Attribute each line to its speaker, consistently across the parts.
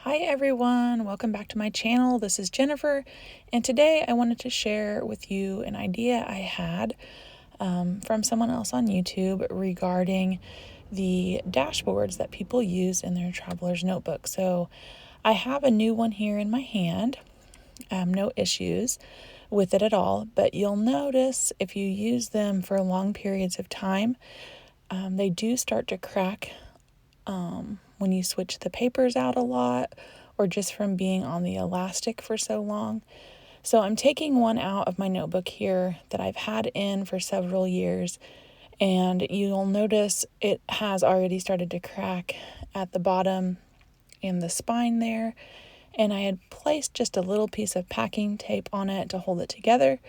Speaker 1: Hi everyone, welcome back to my channel. This is Jennifer, and today I wanted to share with you an idea I had from someone else on YouTube regarding the dashboards that people use in their traveler's notebook. So I have a new one here in my hand, no issues with it at all, but you'll notice if you use them for long periods of time, they do start to crack when you switch the papers out a lot or just from being on the elastic for so long. So I'm taking one out of my notebook here that I've had in for several years, and you'll notice it has already started to crack at the bottom and the spine there, and I had placed just a little piece of packing tape on it to hold it together,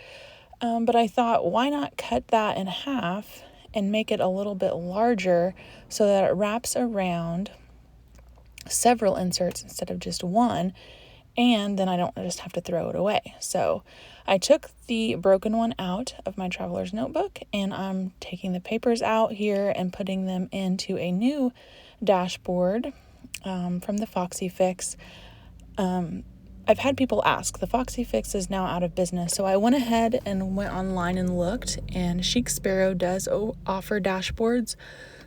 Speaker 1: but I thought, why not cut that in half and make it a little bit larger so that it wraps around several inserts instead of just one, and then I don't just have to throw it away. So I took the broken one out of my traveler's notebook, and I'm taking the papers out here and putting them into a new dashboard from the Foxy Fix. I've had people ask, the Foxy Fix is now out of business, so I went ahead and went online and looked, and Chic Sparrow does offer dashboards,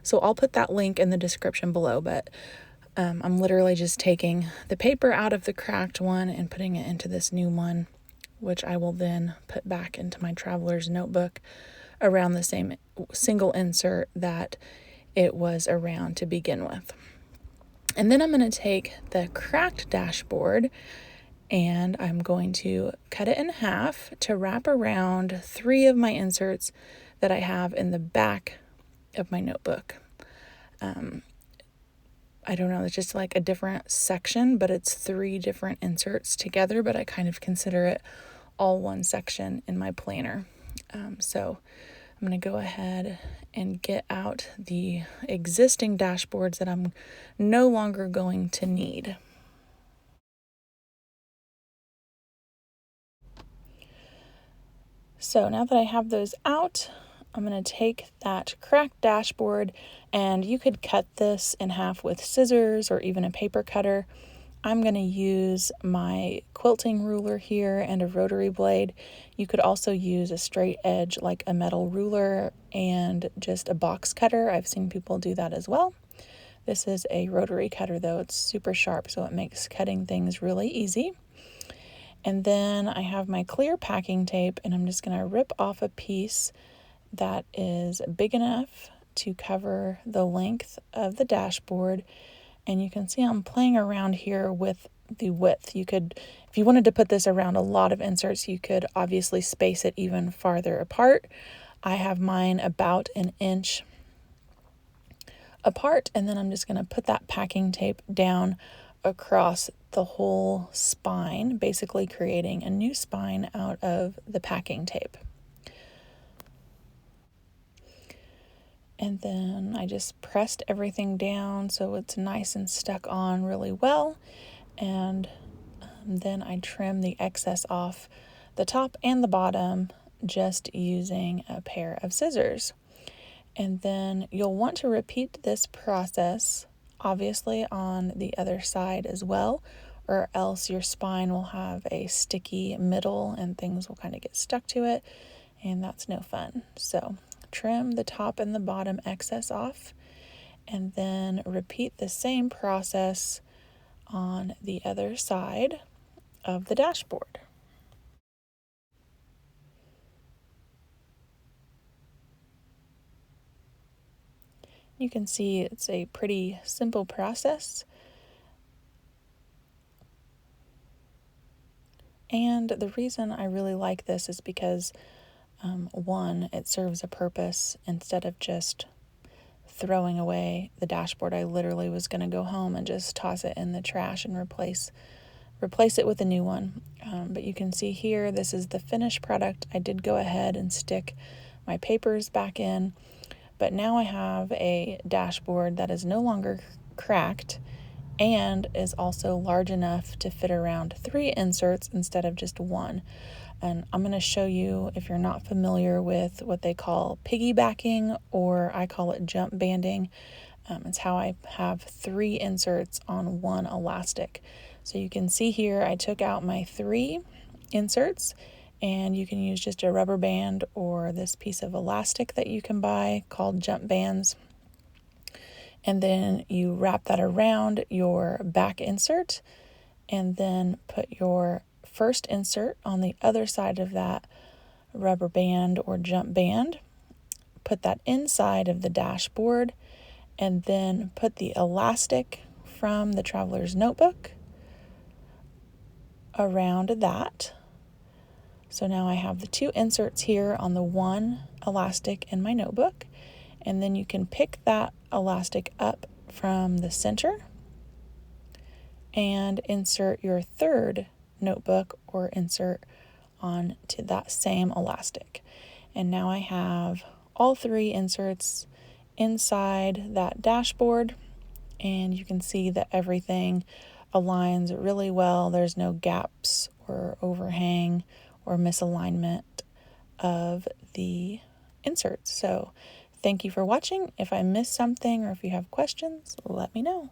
Speaker 1: so I'll put that link in the description below, but I'm literally just taking the paper out of the cracked one and putting it into this new one, which I will then put back into my traveler's notebook around the same single insert that it was around to begin with. And then I'm going to take the cracked dashboard and I'm going to cut it in half to wrap around 3 of my inserts that I have in the back of my notebook. I don't know, it's just like a different section, but it's 3 different inserts together, but I kind of consider it all one section in my planner. So I'm going to go ahead and get out the existing dashboards that I'm no longer going to need. So now that I have those out, I'm going to take that cracked dashboard, and you could cut this in half with scissors or even a paper cutter. I'm going to use my quilting ruler here and a rotary blade. You could also use a straight edge like a metal ruler and just a box cutter. I've seen people do that as well. This is a rotary cutter though. It's super sharp, so it makes cutting things really easy. And then I have my clear packing tape, and I'm just going to rip off a piece that is big enough to cover the length of the dashboard. And you can see I'm playing around here with the width. You could, if you wanted to put this around a lot of inserts, you could obviously space it even farther apart. I have mine about 1 inch apart, and then I'm just going to put that packing tape down across the whole spine, basically creating a new spine out of the packing tape. And then I just pressed everything down so it's nice and stuck on really well. And then I trim the excess off the top and the bottom just using a pair of scissors. And then you'll want to repeat this process obviously on the other side as well, or else your spine will have a sticky middle and things will kind of get stuck to it, and that's no fun. So trim the top and the bottom excess off, and then repeat the same process on the other side of the dashboard. You can see it's a pretty simple process. And the reason I really like this is because, one, it serves a purpose. Instead of just throwing away the dashboard, I literally was going to go home and just toss it in the trash and replace it with a new one. But you can see here, this is the finished product. I did go ahead and stick my papers back in, but now I have a dashboard that is no longer cracked and is also large enough to fit around 3 inserts instead of just 1. And I'm going to show you, if you're not familiar with what they call piggybacking, or I call it jump banding, It's how I have 3 inserts on 1 elastic. So you can see here I took out my 3 inserts, and you can use just a rubber band or this piece of elastic that you can buy called jump bands. And then you wrap that around your back insert and then put your first insert on the other side of that rubber band or jump band. Put that inside of the dashboard and then put the elastic from the traveler's notebook around that. So now I have the 2 inserts here on the 1 elastic in my notebook, and then you can pick that elastic up from the center and insert your 3rd notebook or insert onto that same elastic. And now I have all 3 inserts inside that dashboard, and you can see that everything aligns really well. There's no gaps or overhang or misalignment of the inserts. So thank you for watching. If I missed something or if you have questions, let me know.